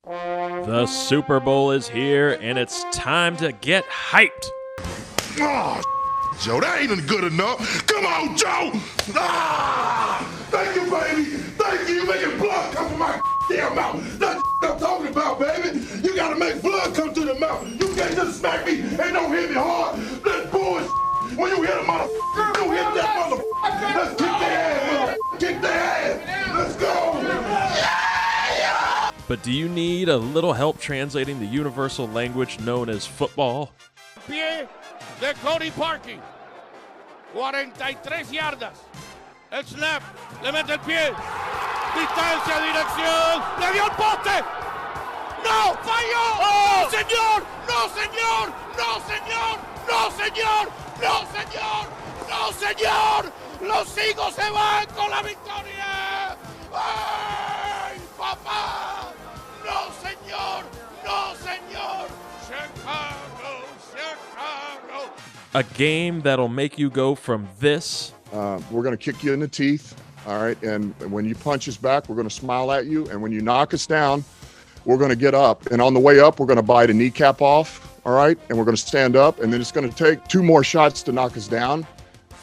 The Super Bowl is here, and it's time to get hyped. Oh, Joe, that ain't good enough. Come on, Joe. Thank you, baby. Thank you. You're making blood come from my damn mouth. That's what I'm talking about, baby. You gotta make blood come to the mouth. You can't just smack me and don't hit me hard. That's bullshit. When you hit a motherfucker, you hit that motherfucker. Let's kick their ass, motherfucker. Kick their ass. Let's go. But do you need a little help translating the universal language known as football? Pie de Cody Parking. 43 yardas. El snap. Le mete el pie. Distancia, dirección. Le dio el poste. ¡No! ¡Falló! ¡Oh! ¡No, señor! ¡No, señor! ¡No, señor! ¡No, señor! ¡No, señor! ¡No, señor! ¡Los Eagles se van con la victoria! ¡Ay, papá! ¡No, señor! ¡No, señor! ¡Chicago! ¡Chicago! A game that'll make you go from this. We're going to kick you in the teeth, all right? And when you punch us back, we're going to smile at you. And when you knock us down, we're going to get up. And on the way up, we're going to bite a kneecap off, all right? And we're going to stand up. And then it's going to take 2 more shots to knock us down,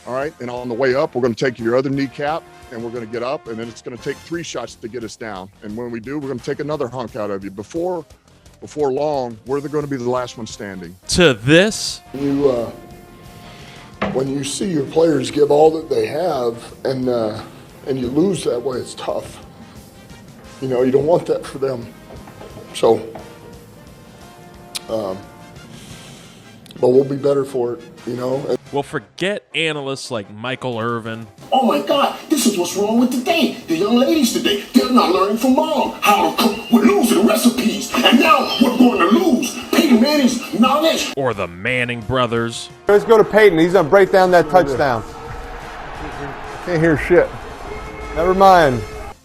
all right? And on the way up, we're going to take your other kneecap, and we're going to get up. And then it's going to take 3 shots to get us down. And when we do, we're going to take another hunk out of you. Before long, we're going to be the last one standing. To this. When you see your players give all that they have and you lose that way, it's tough. You know, you don't want that for them. So, but we'll be better for it, you know. Well, forget analysts like Michael Irvin. Oh my God, this is what's wrong with today. The young ladies today, they're not learning from mom how to cook. We're losing recipes, and now we're going to lose Peyton Manning's knowledge. Or the Manning brothers. Let's go to Peyton. He's going to break down that touchdown. Can't hear shit. Never mind.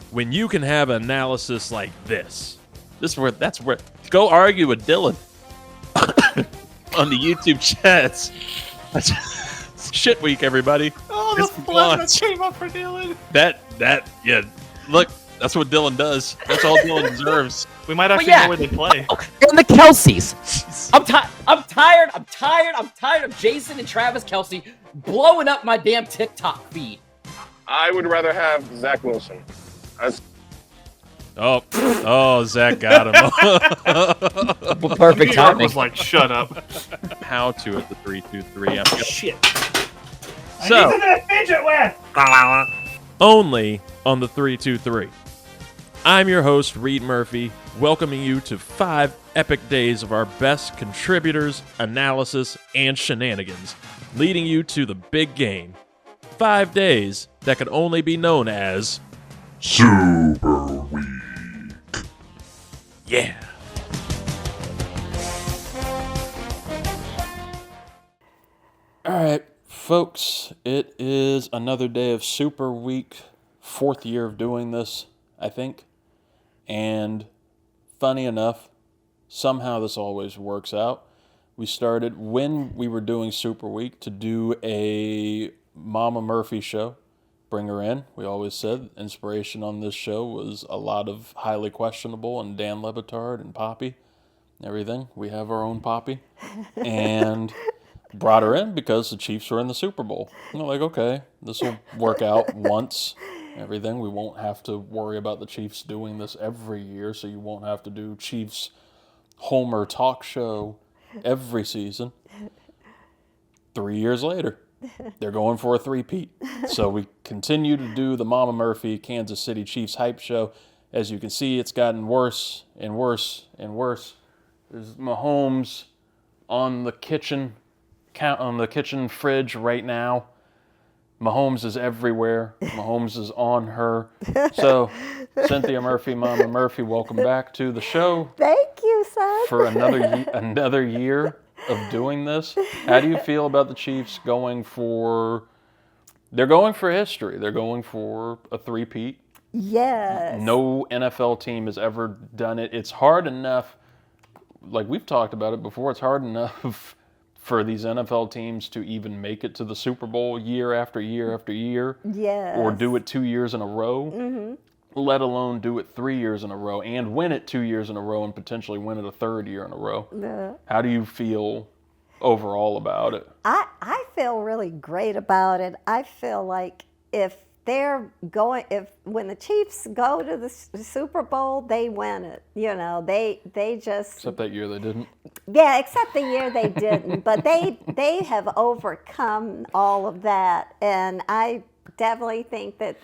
When you can have analysis like this. That's where. Go argue with Dylan on the YouTube chats. Shit week, everybody. Oh, the flag that came up for Dylan. Yeah. Look, that's what Dylan does. That's all Dylan deserves. We might actually know where they play. And the Kelseys. I'm tired of Jason and Travis Kelce blowing up my damn TikTok feed. I would rather have Zach Wilson. Oh, Zach got him. Perfect timing. Was like, shut up. How to at the 3-2-3. Shit. So, I need to fidget with. only on the 3-2-3. I'm your host, Reid Murphy, welcoming you to 5 epic days of our best contributors, analysis, and shenanigans, leading you to the big game. 5 days that could only be known as Super Week. Yeah. All right, folks, it is another day of Super Week, 4th year of doing this, I think. And funny enough, somehow this always works out. We started when we were doing Super Week to do a Mama Murphy show. Bring her in. We always said inspiration on this show was a lot of highly questionable and Dan Le Batard and Poppy, everything. We have our own Poppy. And brought her in because the Chiefs were in the Super Bowl. And they're like, okay, this will work out once, everything. We won't have to worry about the Chiefs doing this every year, so you won't have to do Chiefs Homer talk show every season. 3 years later, they're going for a 3-peat. So we continue to do the Mama Murphy Kansas City Chiefs hype show. As you can see, it's gotten worse and worse and worse. There's Mahomes on the kitchen fridge right now. Mahomes is everywhere. Mahomes is on her. So, Cynthia Murphy, Mama Murphy, welcome back to the show. Thank you, son. For another year of doing this. How do you feel about the Chiefs going for history. They're going for a 3-peat. Yes. No NFL team has ever done it. It's hard enough, like we've talked about it before, it's hard enough for these NFL teams to even make it to the Super Bowl year after year after year. Yes. Or do it 2 years in a row. Mm-hmm. let alone do it 3 years in a row and win it 2 years in a row and potentially win it a third year in a row. Yeah. How do you feel overall about it? I feel really great about it. I feel like when the Chiefs go to the Super Bowl, they win it. They just. Except that year they didn't. Yeah, except the year they didn't. But they have overcome all of that, and I definitely think that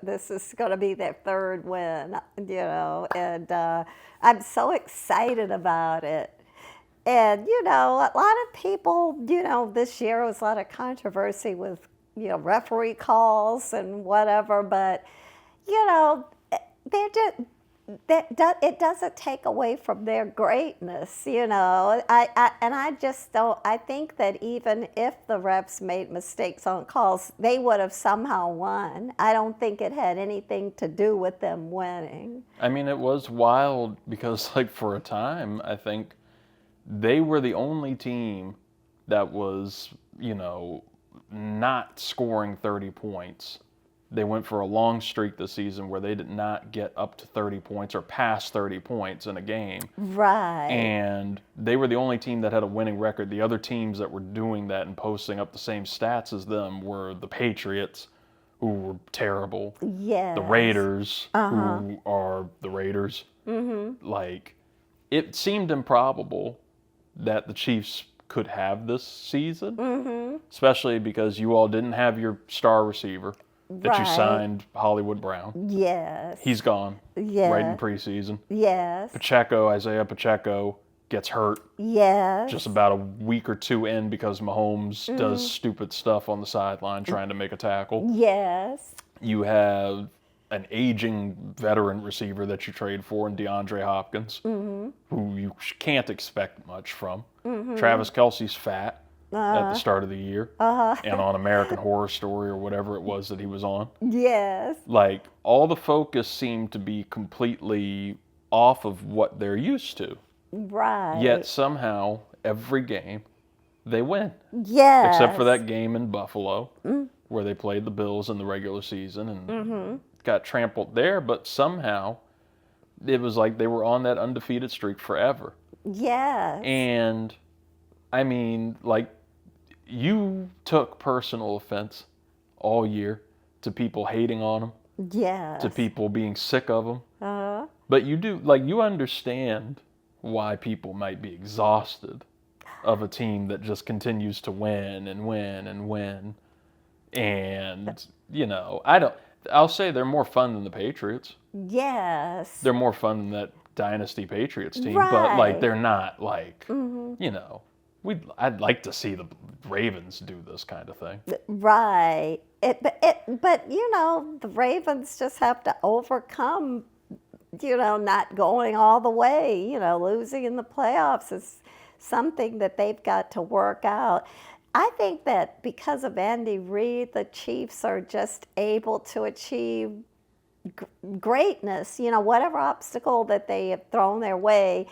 this is going to be their third win. And I'm so excited about it. And a lot of people, this year was a lot of controversy with referee calls and whatever, but they're just. It doesn't take away from their greatness, I just don't. I think that even if the refs made mistakes on calls, they would have somehow won. I don't think it had anything to do with them winning. I mean, it was wild because, like, for a time, I think they were the only team that was, not scoring 30 points. They went for a long streak this season where they did not get up to 30 points or past 30 points in a game. Right. And they were the only team that had a winning record. The other teams that were doing that and posting up the same stats as them were the Patriots, who were terrible. Yes. The Raiders, who are the Raiders. Mm-hmm. Like, it seemed improbable that the Chiefs could have this season, especially because you all didn't have your star receiver that you signed, Hollywood Brown. Yes. He's gone. Yeah. Right in preseason. Yes. Isaiah Pacheco gets hurt. Yes. Just about a week or two in because Mahomes does stupid stuff on the sideline trying to make a tackle. Yes. You have an aging veteran receiver that you trade for in DeAndre Hopkins, who you can't expect much from. Travis Kelce's fat. At the start of the year, and on American Horror Story or whatever it was that he was on. Yes. Like, all the focus seemed to be completely off of what they're used to. Right. Yet somehow, every game, they win. Yes. Except for that game in Buffalo, where they played the Bills in the regular season and got trampled there, but somehow it was like they were on that undefeated streak forever. Yes. And, I mean, like, you took personal offense all year to people hating on them. Yes. To people being sick of them. But you understand why people might be exhausted of a team that just continues to win and win and win. And, I'll say they're more fun than the Patriots. Yes. They're more fun than that Dynasty Patriots team. Right. But, like, they're not, like, I'd like to see the Ravens do this kind of thing. Right. But the Ravens just have to overcome, not going all the way. Losing in the playoffs is something that they've got to work out. I think that because of Andy Reid, the Chiefs are just able to achieve greatness. Whatever obstacle that they have thrown their way,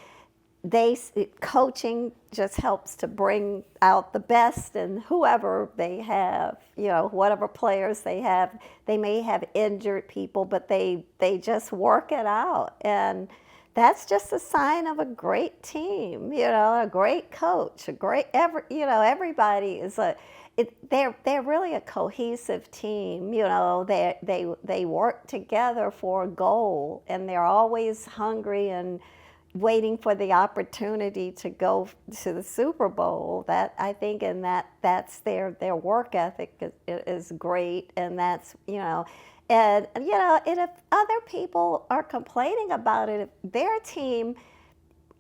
coaching just helps to bring out the best in whoever they have, whatever players they have. They may have injured people, but they just work it out. And that's just a sign of a great team, a great coach, everybody is they're really a cohesive team. They work together for a goal, and they're always hungry and waiting for the opportunity to go to the Super Bowl. That I think, and that's their work ethic is great, and that's and if other people are complaining about it,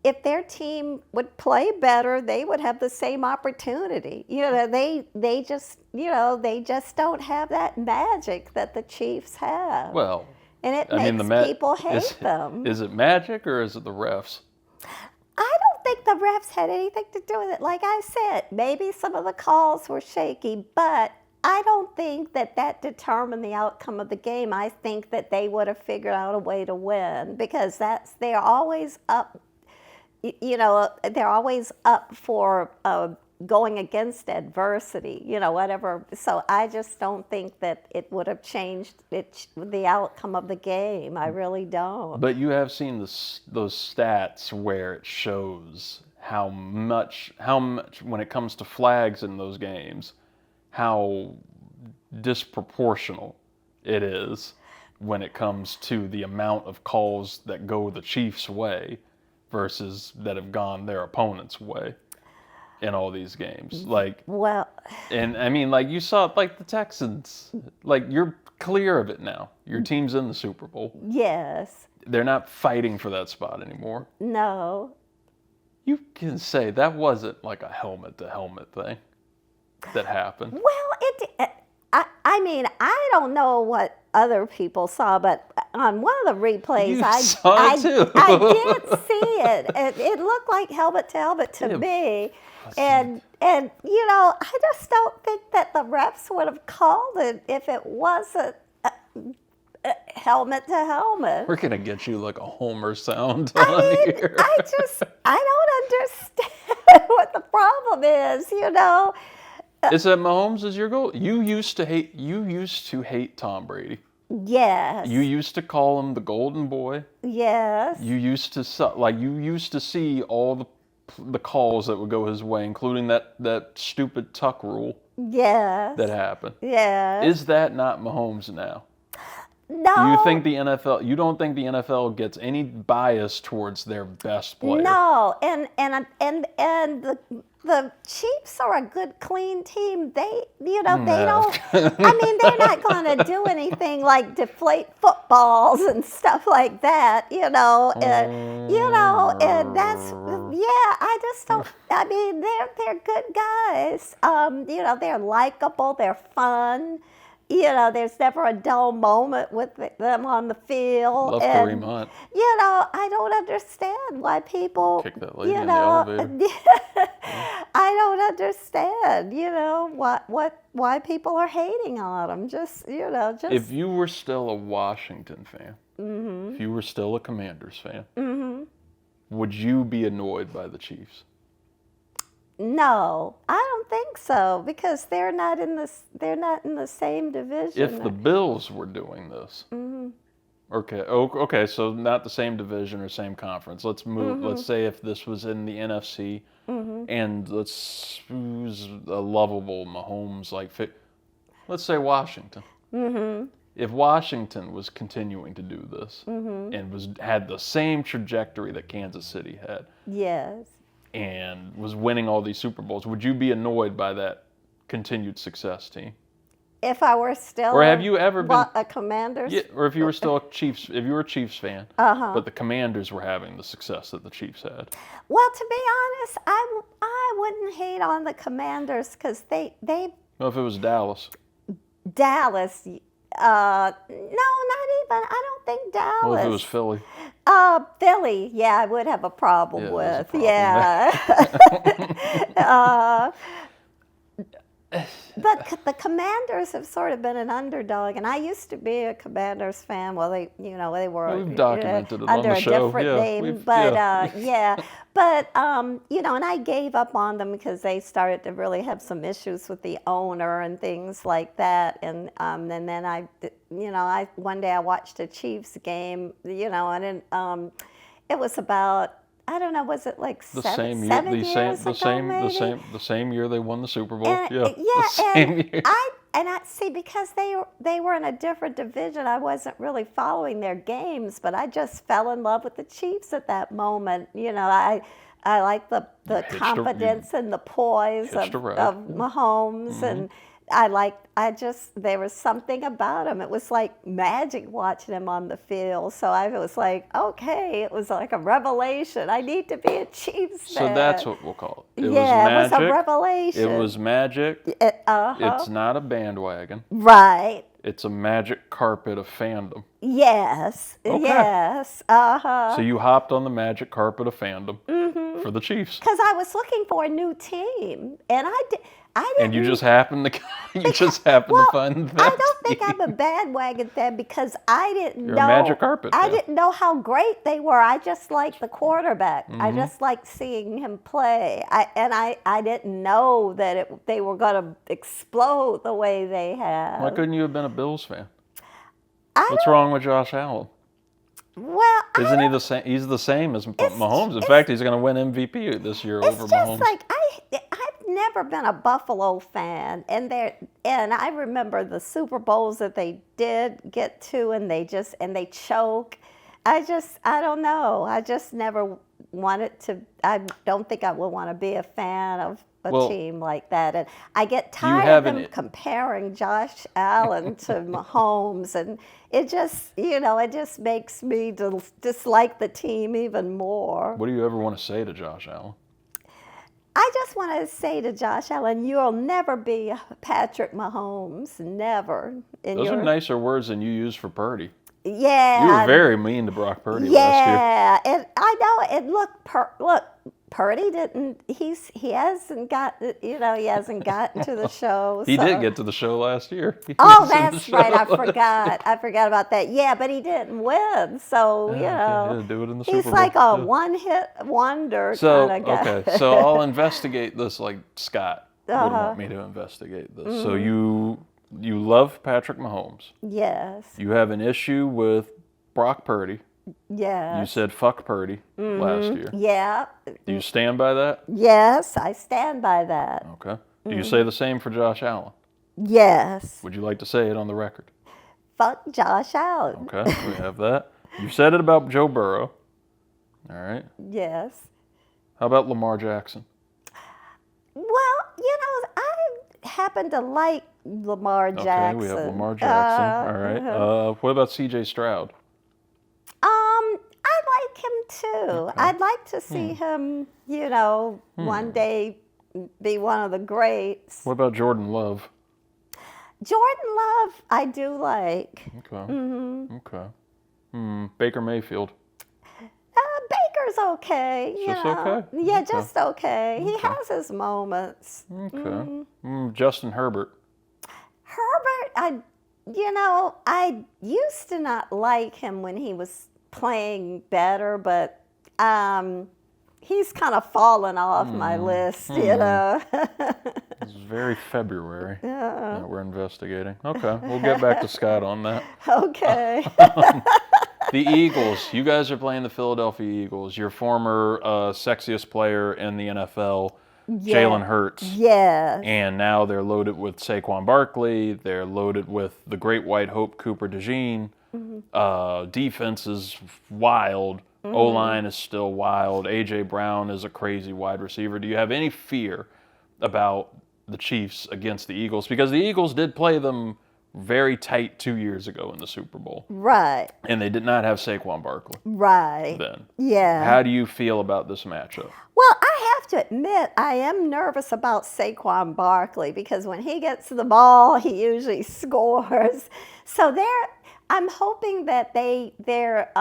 if their team would play better, they would have the same opportunity. They just don't have that magic that the Chiefs have. Well, and it makes people hate them. Is it magic or is it the refs? I don't think the refs had anything to do with it. Like I said, maybe some of the calls were shaky, but I don't think that determined the outcome of the game. I think that they would have figured out a way to win because they're always up. They're always up for going against adversity, whatever. So I just don't think that it would have changed the outcome of the game. I really don't. But you have seen those stats where it shows how much when it comes to flags in those games, how disproportional it is when it comes to the amount of calls that go the Chiefs' way versus that have gone their opponent's way in all these games. And I mean, like you saw, like the Texans, like you're clear of it now. Your team's in the Super Bowl. Yes. They're not fighting for that spot anymore. No. You can say that wasn't like a helmet-to-helmet thing that happened. Well, I mean, I don't know what other people saw, but on one of the replays, I did see it. It looked like helmet to helmet to me, and I just don't think that the refs would have called it if it wasn't helmet to helmet. We're gonna get you like a Homer sound on here. I don't understand what the problem is. Is that Mahomes is your goal? You used to hate Tom Brady. Yes. You used to call him the golden boy. Yes. You used to see all the calls that would go his way, including that stupid tuck rule. Yes. That happened. Yes. Is that not Mahomes now? No. You don't think the NFL gets any bias towards their best player? No. And the Chiefs are a good, clean team. They don't. I mean, they're not going to do anything like deflate footballs and stuff like that. And that's I just don't. I mean, they're good guys. They're likable. They're fun. There's never a dull moment with them on the field. Love Kareem Hunt. I don't understand why people kick that lady in the elevator. I don't understand, why people are hating on them. Just. If you were still a Washington fan, if you were still a Commanders fan, would you be annoyed by the Chiefs? No, I don't think so, because they're not in the same division. If the Bills were doing this, okay, so not the same division or same conference. Let's move. Let's say if this was in the NFC, and who's a lovable Mahomes let's say Washington. If Washington was continuing to do this and had the same trajectory that Kansas City had, yes, and was winning all these Super Bowls, would you be annoyed by that continued success team? If I were still a Commanders? Yeah, or if you were still a Chiefs fan, but the Commanders were having the success that the Chiefs had. Well, to be honest, I wouldn't hate on the Commanders because they. Well, if it was Dallas. Dallas, no, not even. I don't think Dallas. Well, if it was Philly. Philly, yeah, I would have a problem with. But the Commanders have sort of been an underdog, and I used to be a Commanders fan. Well, they were we've documented it under on the a show. different name, but and I gave up on them because they started to really have some issues with the owner and things like that. And then one day I watched a Chiefs game, and it was about. I don't know. Was it like the 7 years ago? The same year they won the Super Bowl. And I see, because they were in a different division. I wasn't really following their games, but I just fell in love with the Chiefs at that moment. I like the confidence and the poise of Mahomes, and there was something about him. It was like magic watching him on the field. So I was like, okay, it was like a revelation. I need to be a Chiefs fan. So that's what we'll call it. It was a revelation. It was magic. It's not a bandwagon. Right. It's a magic carpet of fandom. Yes. Okay. Yes. So you hopped on the magic carpet of fandom. for the Chiefs. Because I was looking for a new team, and I didn't. And you just happened to to find that. I don't think I'm a bandwagon fan because I didn't know. You're a magic carpet I fan. didn't know how great they were. I just liked the quarterback. I just liked seeing him play. I didn't know that they were going to explode the way they have. Why couldn't you have been a Bills fan? What's wrong with Josh Allen? Well, isn't he the same? He's the same as Mahomes. In fact, he's going to win MVP this year over Mahomes. It's just like I've never been a Buffalo fan, and I remember the Super Bowls that they did get to, and they choke. I don't know. I just never wanted to. I don't think I would want to be a fan of a team like that, and I get tired of them comparing Josh Allen to Mahomes, and it just makes me dislike the team even more. What do you ever want to say to Josh Allen? I just want to say to Josh Allen, you'll never be Patrick Mahomes, never. Those are nicer words than you use for Purdy. Yeah. You were very mean to Brock Purdy last year. Yeah, and I know. And look, Purdy didn't. He hasn't gotten to the show. He did get to the show last year. Oh, that's right. I forgot about that. Yeah, but he didn't win. So he didn't do it in the Super Bowl. He's like a one-hit wonder kind of guy. Okay, so I'll investigate this like Scott would want me to investigate this. So you love Patrick Mahomes. Yes. You have an issue with Brock Purdy. Yes. You said fuck Purdy last year. Yeah. Do you stand by that? Yes, I stand by that. Okay. Do you say the same for Josh Allen? Yes. Would you like to say it on the record? Fuck Josh Allen. Okay, we have that. You said it about Joe Burrow. All right. Yes. How about Lamar Jackson? Well, I happen to like Lamar Jackson. Okay, we have Lamar Jackson. All right. What about C.J. Stroud? I like him too. Okay. I'd like to see him, one day be one of the greats. What about Jordan Love? Jordan Love, I do like. Okay. Okay. Baker Mayfield. Baker's okay. Okay? Yeah, just okay. He has his moments. Okay. Justin Herbert. Herbert, I used to not like him when he was playing better, but he's kind of fallen off my list, It's very February that we're investigating. Okay, we'll get back to Scott on that. Okay. The Eagles. You guys are playing the Philadelphia Eagles. Your former sexiest player in the NFL, Jalen Hurts. Yes. And now they're loaded with Saquon Barkley. They're loaded with the great white hope, Cooper DeJean. Defense is wild. O-line is still wild. A.J. Brown is a crazy wide receiver. Do you have any fear about the Chiefs against the Eagles? Because the Eagles did play them very tight 2 years ago in the Super Bowl. Right. And they did not have Saquon Barkley. Right. Then. Yeah. How do you feel about this matchup? Well, I have to admit, I am nervous about Saquon Barkley because when he gets the ball, he usually scores. So I'm hoping that their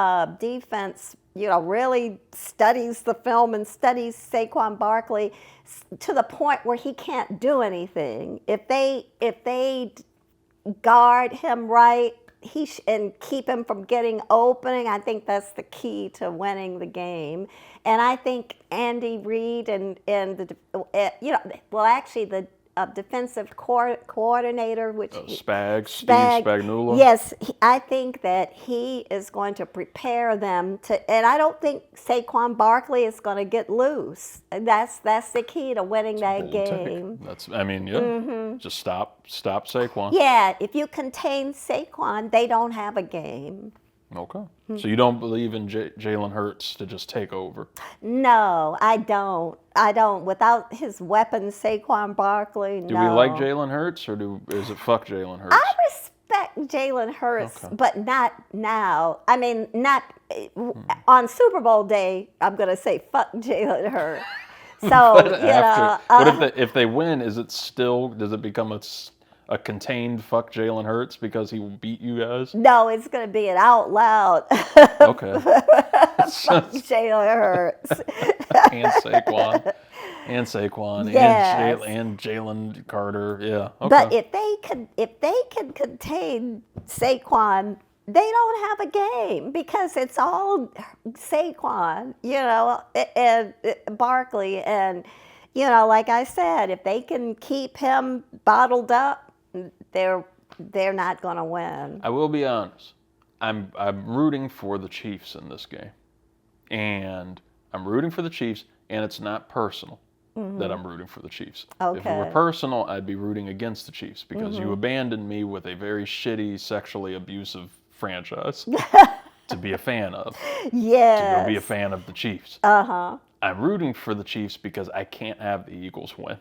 defense, really studies the film and studies Saquon Barkley to the point where he can't do anything. If they guard him right, and keep him from getting opening, I think that's the key to winning the game. And I think Andy Reid and the defensive coordinator, which Steve Spagnuolo. Yes, I think that he is going to prepare them to, and I don't think Saquon Barkley is going to get loose. And that's the key to winning that game. Just stop Saquon. Yeah, if you contain Saquon, they don't have a game. Okay. So you don't believe in Jalen Hurts to just take over? No, I don't. Without his weapon, Saquon Barkley, no. Do we like Jalen Hurts, or is it fuck Jalen Hurts? I respect Jalen Hurts, but not now. I mean, not on Super Bowl day, I'm going to say fuck Jalen What Hurts. So, if they win, does it become a contained fuck Jalen Hurts because he will beat you guys? No, it's going to be an out loud. Okay. Fuck Jalen Hurts. And Saquon. Yes. And Jalen Carter. Yeah. Okay. But if they can contain Saquon, they don't have a game because it's all Saquon, and Barkley. And, like I said, if they can keep him bottled up, they're not going to win. I will be honest. I'm rooting for the Chiefs in this game. And I'm rooting for the Chiefs, and it's not personal that I'm rooting for the Chiefs. Okay. If it were personal, I'd be rooting against the Chiefs because you abandoned me with a very shitty, sexually abusive franchise to be a fan of. Yes. To go be a fan of the Chiefs. Uh-huh. I'm rooting for the Chiefs because I can't have the Eagles win.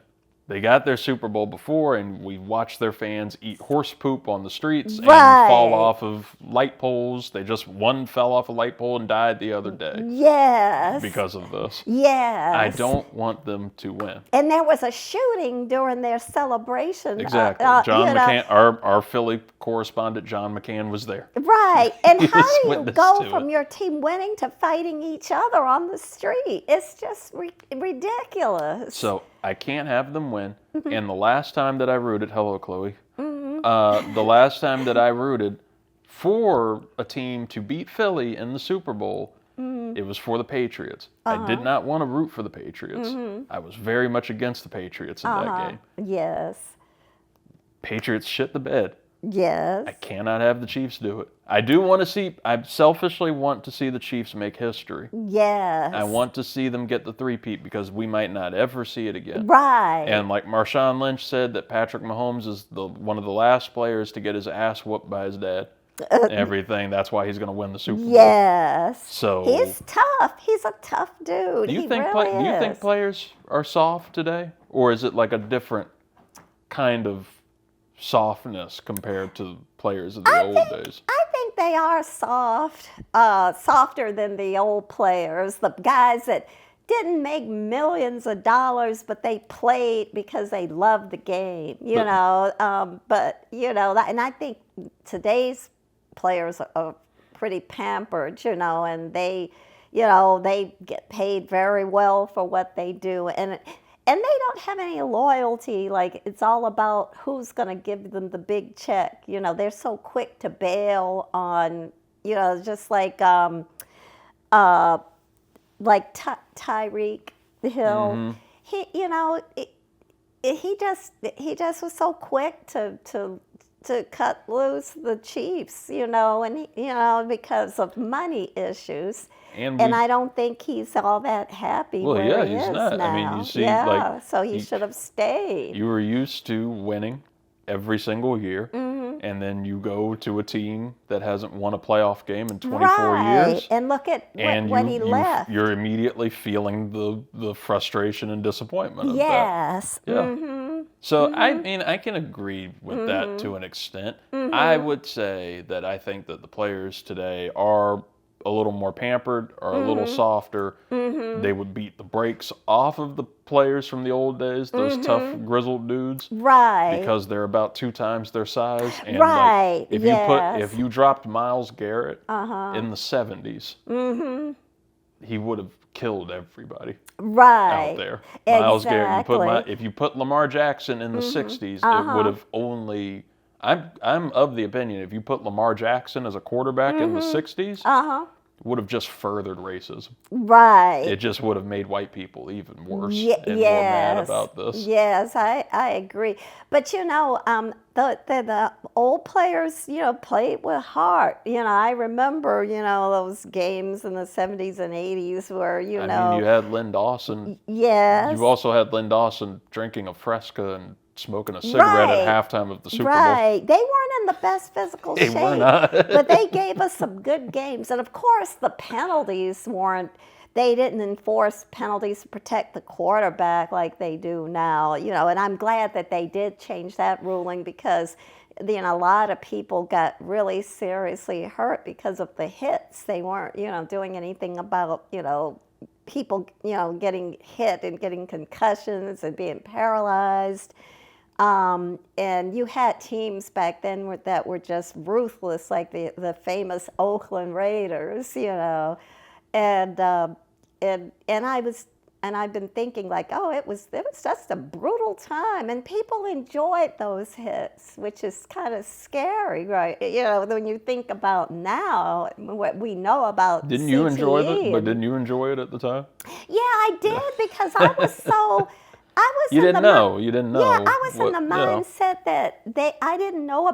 They got their Super Bowl before, and we watched their fans eat horse poop on the streets and fall off of light poles. One fell off a light pole and died the other day. Yes. Because of this. Yes. I don't want them to win. And there was a shooting during their celebration. Exactly. John McCann, our Philly correspondent, John McCann, was there. Right. And how do you witness go to from it. your team winning to fighting each other on the street? It's just ridiculous. So I can't have them win. And the last time that I rooted, hello, Chloe. The last time that I rooted for a team to beat Philly in the Super Bowl, it was for the Patriots. I did not want to root for the Patriots. I was very much against the Patriots in that game. Yes. Patriots shit the bed. Yes. I cannot have the Chiefs do it. I selfishly want to see the Chiefs make history. Yes. I want to see them get the three-peat because we might not ever see it again. Right. And like Marshawn Lynch said, that Patrick Mahomes is one of the last players to get his ass whooped by his dad. And everything. That's why he's going to win the Super Bowl. Yes. So he's tough. He's a tough dude. Do you He think really do you is. think players are soft today, or is it like a different kind of softness compared to players of the old days? I think they are soft, softer than the old players, the guys that didn't make millions of dollars, but they played because they loved the game, and I think today's players are pretty pampered, and they get paid very well for what they do, and they don't have any loyalty. Like, it's all about who's going to give them the big check. They're so quick to bail on, just like Tyreek Hill. He just was so quick to cut loose the Chiefs, and because of money issues. And I don't think he's all that happy where he is not. now. I mean, you see, so he should have stayed. You were used to winning every single year, and then you go to a team that hasn't won a playoff game in 24 years. And look at when he left. You're immediately feeling the frustration and disappointment of yes. that. Yeah. So, I mean, I can agree with that to an extent. I would say that I think that the players today are a little more pampered or a little softer. They would beat the brakes off of the players from the old days, those tough, grizzled dudes. Right. Because they're about 2 times their size. And right. if you dropped Myles Garrett in the 70s, he would have killed everybody out there. Myles Garrett. If you put Lamar Jackson in the 60s, it would have only. I'm of the opinion if you put Lamar Jackson as a quarterback in the 60s, would have just furthered racism. Right. It just would have made white people even worse and more mad about this. Yes, I agree. But the old players, played with heart. I remember, those games in the 70s and 80s where, I mean, you had Lynn Dawson. Yes. You also had Lynn Dawson drinking a Fresca and smoking a cigarette at halftime of the Super Bowl. Right. They weren't in the best physical shape. They were not. But they gave us some good games. And of course, the penalties they didn't enforce penalties to protect the quarterback like they do now. And I'm glad that they did change that ruling because, a lot of people got really seriously hurt because of the hits. They weren't, doing anything about, people, getting hit and getting concussions and being paralyzed. And you had teams back then that were just ruthless, like the famous Oakland Raiders, you know, and I've been thinking like, oh, it was just a brutal time, and people enjoyed those hits, which is kind of scary, right? You know, when you think about now what we know about. Didn't you enjoy it? But didn't you enjoy it at the time? Yeah, I did because I was so. You didn't know. You didn't know. Yeah, I was in the mindset that I didn't know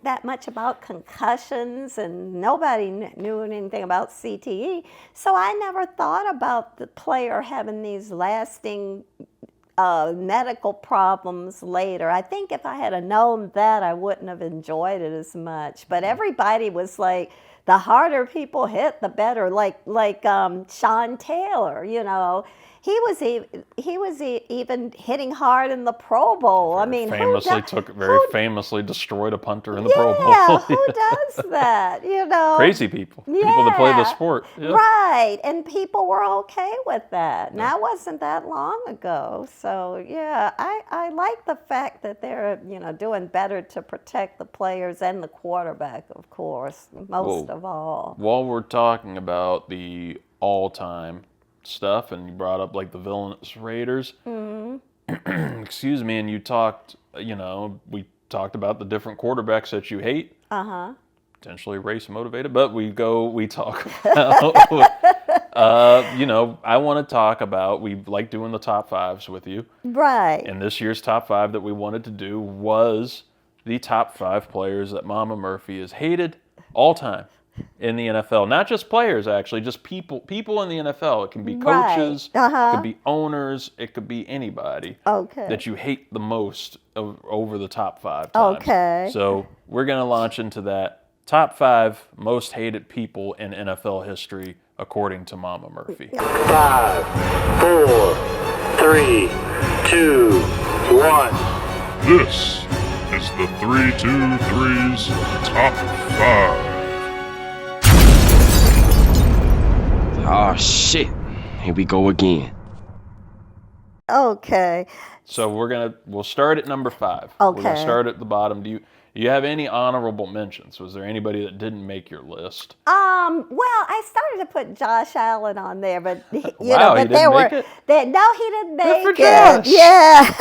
that much about concussions, and nobody knew anything about CTE. So I never thought about the player having these lasting medical problems later. I think if I had known that, I wouldn't have enjoyed it as much. But everybody was like, the harder people hit, the better. Like Sean Taylor, you know. He was even hitting hard in the Pro Bowl. I mean, famously destroyed a punter in the Pro Bowl. Yeah, who does that? You know, crazy people. Yeah. People that play the sport. Yeah. Right, and people were okay with that. Now, it wasn't that long ago. So yeah, I like the fact that they're doing better to protect the players and the quarterback, of course, most of all. While we're talking about the all-time stuff, and you brought up like the villainous Raiders. Mm-hmm. Excuse me, and you talked, we talked about the different quarterbacks that you hate. Potentially race motivated, but we talk about, I want to talk about, we like doing the top fives with you. Right. And this year's top five that we wanted to do was the top 5 players that Mama Murphy has hated all time in the NFL. Not just players, actually, just people in the NFL. It can be coaches, it could be owners, it could be anybody that you hate the most over the top 5 times. Okay. So we're going to launch into that. Top 5 most hated people in NFL history, according to Mama Murphy. 5, 4, 3, 2, 1. This is the 323's Top 5. Oh, shit. Here we go again. Okay. So we'll start at number 5. Okay. We're going to start at the bottom. Do you have any honorable mentions? Was there anybody that didn't make your list? Well, I started to put Josh Allen on there, but he didn't make it? No, he didn't make it. Josh. Yeah.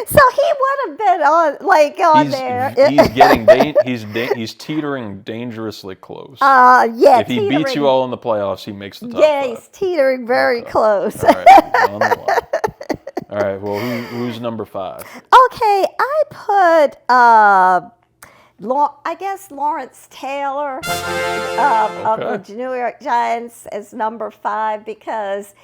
So he would have been on there. He's teetering dangerously close. Yeah. If he beats you all in the playoffs, he makes the top 5. Yeah, he's teetering very close. All right, on the line. All right. Well, who's number 5? Okay, I put I guess Lawrence Taylor of the New York Giants as number 5 because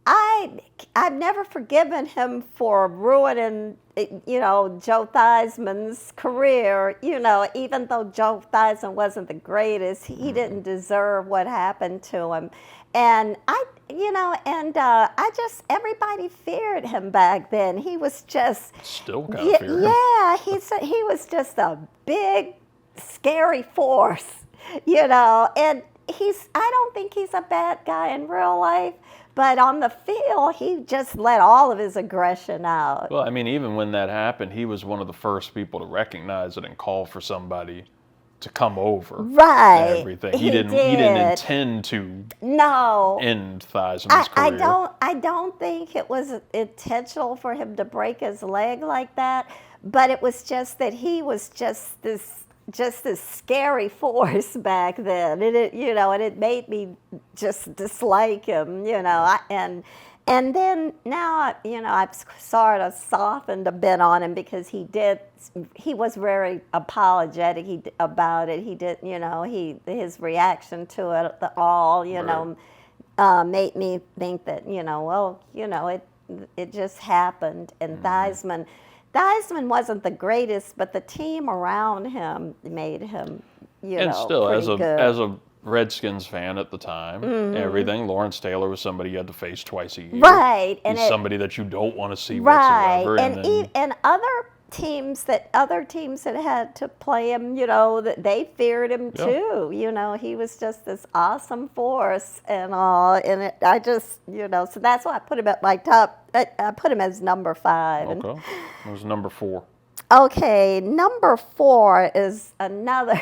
I've never forgiven him for ruining, Joe Theismann's career. Even though Joe Theismann wasn't the greatest, he didn't deserve what happened to him. And everybody feared him back then. He was just still kind of feared him. Yeah, he was just a big, scary force, and I don't think he's a bad guy in real life. But on the field, he just let all of his aggression out. Well, I mean, even when that happened, he was one of the first people to recognize it and call for somebody to come over. Right. And everything. He didn't intend to end Theismann's career. I don't think it was intentional for him to break his leg like that, but it was just that he was just this scary force back then. And it made me just dislike him, and then now, I've sort of softened a bit on him because he was very apologetic about it. He did, his reaction to it all, made me think that, it just happened. And Theismann wasn't the greatest, but the team around him made him, and still, pretty good. as a Redskins fan at the time, everything, Lawrence Taylor was somebody you had to face twice a year. Right. He's somebody that you don't want to see whatsoever. And other other teams that had to play him, that they feared him too. He was just this awesome force and all. And I just, so that's why I put him at my top. I put him as number 5. Okay. It was number 4. Okay, number 4 is another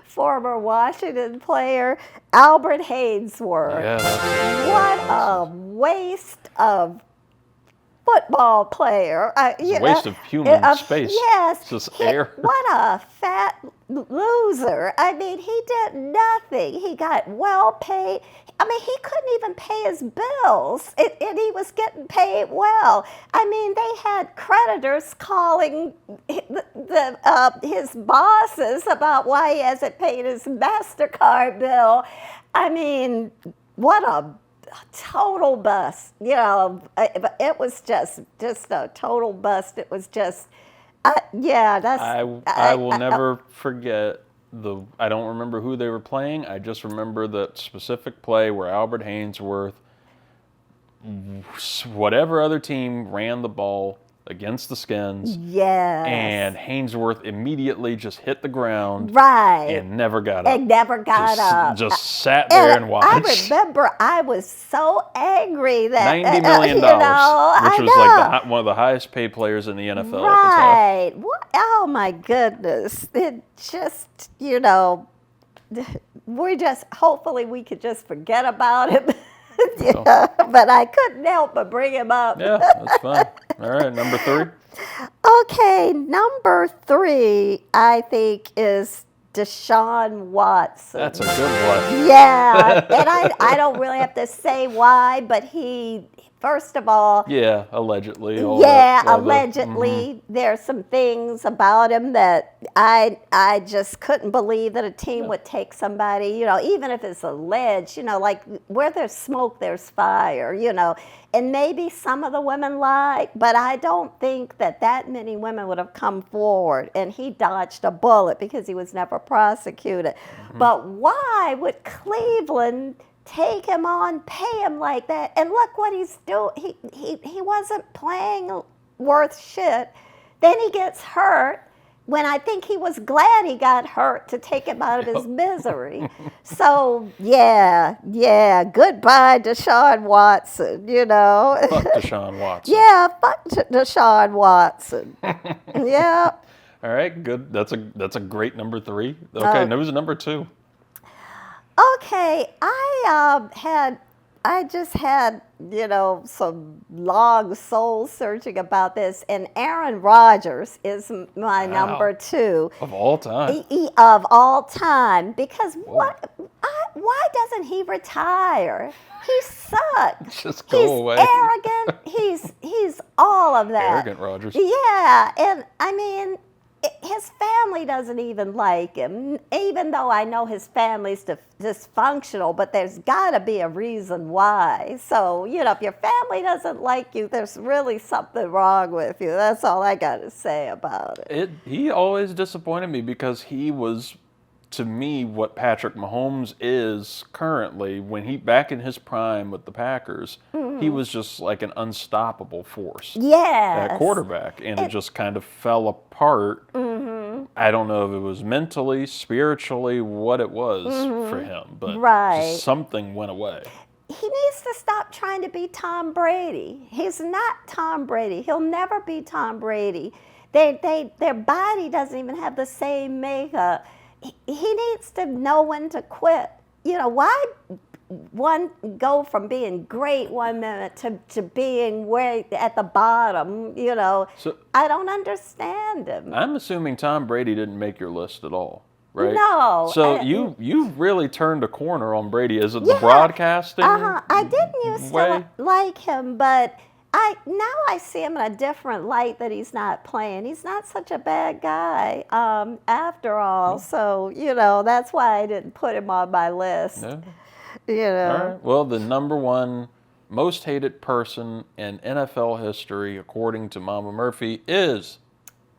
former Washington player, Albert Hainsworth. Yeah, what a waste of football player. It's a waste of human space. Yes. It's just air. What a fat loser. I mean, he did nothing. He got well paid. I mean, he couldn't even pay his bills, and he was getting paid well. I mean, they had creditors calling his bosses about why he hasn't paid his MasterCard bill. I mean, what a total bust. It was just a total bust. It was just, that's. I will never forget I don't remember who they were playing. I just remember that specific play where Albert Hainsworth, whatever other team ran the ball against the Skins. Yes. And Hainsworth immediately just hit the ground. Right. And never got up. And never got up. Just sat there and watched. I remember I was so angry that $90 million, which was like one of the highest paid players in the NFL at the time. Right. Oh my goodness. It just, hopefully we could just forget about him. But I couldn't help but bring him up. Yeah, that's fine. All right, number 3. Okay, number 3, I think, is Deshaun Watson. That's a good one. Yeah, and I don't really have to say why, but he, first of all... Yeah, allegedly. Allegedly. There's some things about him that I just couldn't believe that a team would take somebody, even if it's alleged, like where there's smoke, there's fire, And maybe some of the women lied, but I don't think that many women would have come forward. And he dodged a bullet because he was never prosecuted. Mm-hmm. But why would Cleveland take him on, pay him like that? And look what he's doing. He wasn't playing worth shit. Then he gets hurt when I think he was glad he got hurt to take him out of his misery. So, yeah, goodbye, Deshaun Watson, Fuck Deshaun Watson. Yeah, fuck Deshaun Watson. Yeah. All right, good. That's a great number 3. Okay, who's number 2? Okay, I just had, some long soul searching about this, and Aaron Rodgers is my number 2. Of all time? Of all time, because why doesn't he retire? He sucks. Just go away. He's arrogant. He's all of that. Arrogant Rodgers. Yeah, and I mean, his family doesn't even like him, even though I know his family's dysfunctional, but there's got to be a reason why. So, if your family doesn't like you, there's really something wrong with you. That's all I got to say about it. He always disappointed me because he was, to me, what Patrick Mahomes is currently. When back in his prime with the Packers, he was just like an unstoppable force. Yes. That quarterback, and it just kind of fell apart. Mm-hmm. I don't know if it was mentally, spiritually, what it was for him, but just something went away. He needs to stop trying to be Tom Brady. He's not Tom Brady. He'll never be Tom Brady. Their body doesn't even have the same makeup. He needs to know when to quit. Why one go from being great one minute to being way at the bottom? So, I don't understand him. I'm assuming Tom Brady didn't make your list at all, right? No. So you really turned a corner on Brady. Is it the broadcasting? I didn't used to like him, but now I see him in a different light that he's not playing. He's not such a bad guy after all. So, that's why I didn't put him on my list. Yeah. All right. Well, the number 1 most hated person in NFL history, according to Mama Murphy, is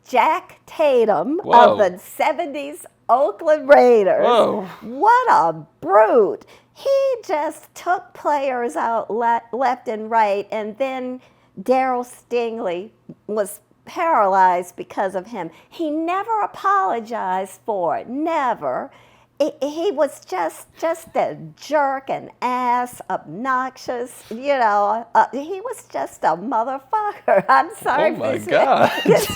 Jack Tatum of the 70s Oakland Raiders. Whoa. What a brute. He just took players out left and right, and then Darryl Stingley was paralyzed because of him. He never apologized for it, never. He was just a jerk, an ass, obnoxious, he was just a motherfucker. I'm sorry Oh my God.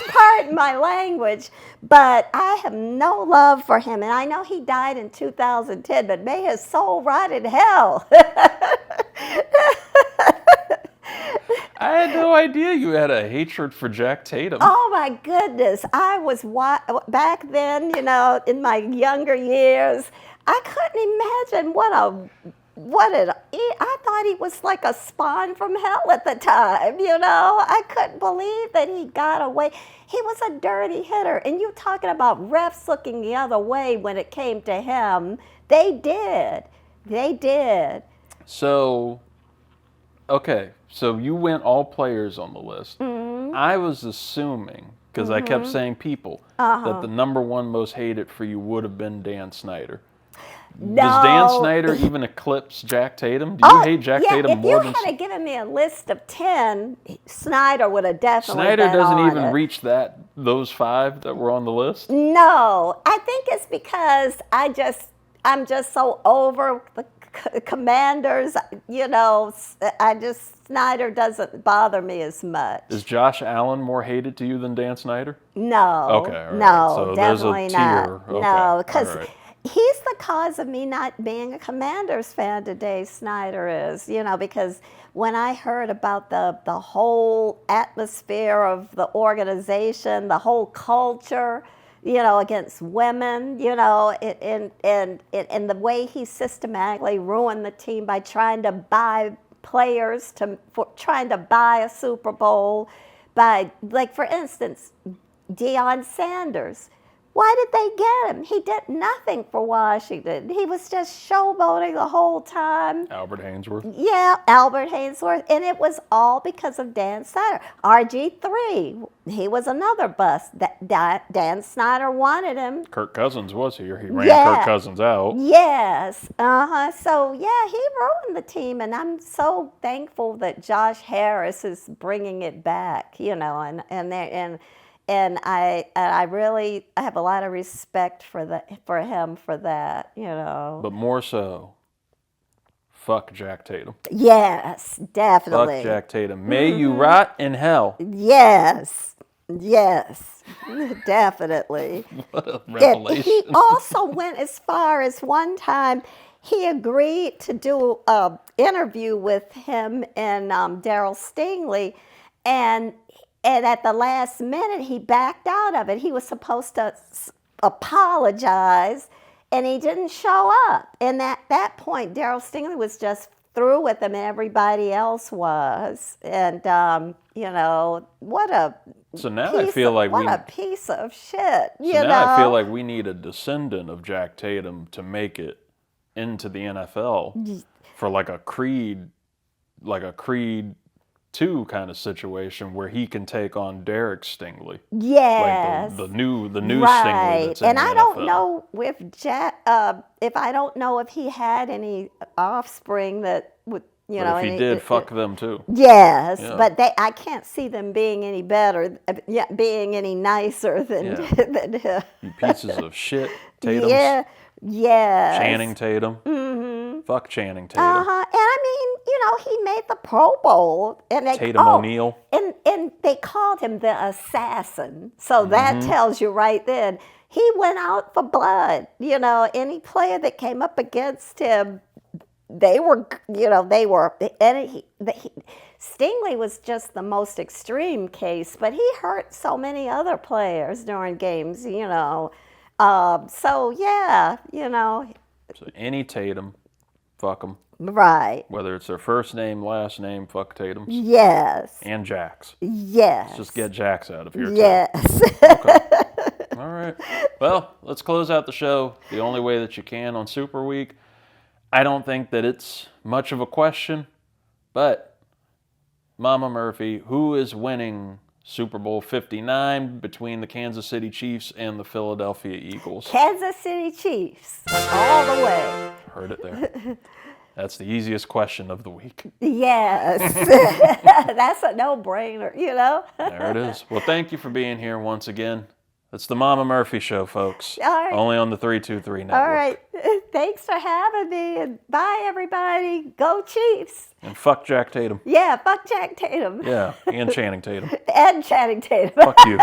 pardon my language, but I have no love for him. And I know he died in 2010, but may his soul rot in hell. I had no idea you had a hatred for Jack Tatum. Oh my goodness. I was back then, in my younger years, I couldn't imagine I thought he was like a spawn from hell at the time, I couldn't believe that he got away. He was a dirty hitter. And you talking about refs looking the other way when it came to him. They did. So, okay. So you went all players on the list. Mm-hmm. I was assuming, because I kept saying people, that the number one most hated for you would have been Dan Snyder. No. Does Dan Snyder even eclipse Jack Tatum? Do you hate Jack Tatum more than... If you had given me a list of 10, Snyder would have definitely Snyder been doesn't on even it. reach those 5 that were on the list? No. I think it's because I'm just so over the Commanders, Snyder doesn't bother me as much. Is Josh Allen more hated to you than Dan Snyder? No. Okay, all right. No, So definitely there's a tier. not. Okay, No, because all right. he's the cause of me not being a Commanders fan today, Snyder is, because when I heard about the whole atmosphere of the organization, the whole culture, against women, and the way he systematically ruined the team by trying to buy players, trying to buy a Super Bowl, for instance, Deion Sanders. Why did they get him? He did nothing for Washington. He was just showboating the whole time. Albert Hainsworth. Yeah, Albert Hainsworth. And it was all because of Dan Snyder. RG3, he was another bust. Dan Snyder wanted him. Kirk Cousins was here. He ran Kirk Cousins out. Yes. So, yeah, he ruined the team. And I'm so thankful that Josh Harris is bringing it back, and I really have a lot of respect for him for that, But more so, fuck Jack Tatum. Yes, definitely. Fuck Jack Tatum. May you rot in hell. Yes, definitely. What a revelation. He also went as far as one time he agreed to do an interview with him and Daryl Stingley, and at the last minute, he backed out of it. He was supposed to apologize, and he didn't show up. And at that point, Daryl Stingley was just through with him, and everybody else was. And, what a So now I feel like what a piece of shit, now I feel like we need a descendant of Jack Tatum to make it into the NFL for like a Creed 2 kind of situation where he can take on Derek Stingley. Yes. Like the new Stingley that's in and the I NFL. don't know if he had any offspring that would, But if he did, fuck them too. Yes, Yeah. but I can't see them being any better, being any nicer than You pieces of shit, Tatum. Yeah. Yes. Channing Tatum. Mm-hmm. Fuck Channing Tatum. And I mean, he made the Pro Bowl. And Tatum O'Neal. And they called him the assassin. So that tells you right then. He went out for blood. Any player that came up against him, Stingley was just the most extreme case, but he hurt so many other players during games, So, yeah, So any Tatum, fuck them. Right. Whether it's their first name, last name, fuck Tatum's. Yes. And Jack's. Yes. Let's just get Jack's out of here, too. Yes. Okay. All right. Well, let's close out the show the only way that you can on Super Week. I don't think that it's much of a question, but Mama Murphy, who is winning Super Bowl 59 between the Kansas City Chiefs and the Philadelphia Eagles? Kansas City Chiefs, all the way. Heard it there. That's the easiest question of the week. Yes. That's a no-brainer, you know? There it is. Well, thank you for being here once again. It's the Mama Murphy Show, folks. All right. Only on the 323 Network. All right. Thanks for having me, and bye, everybody. Go Chiefs. And fuck Jack Tatum. Yeah, fuck Jack Tatum. Yeah, and Channing Tatum. And Channing Tatum. Fuck you.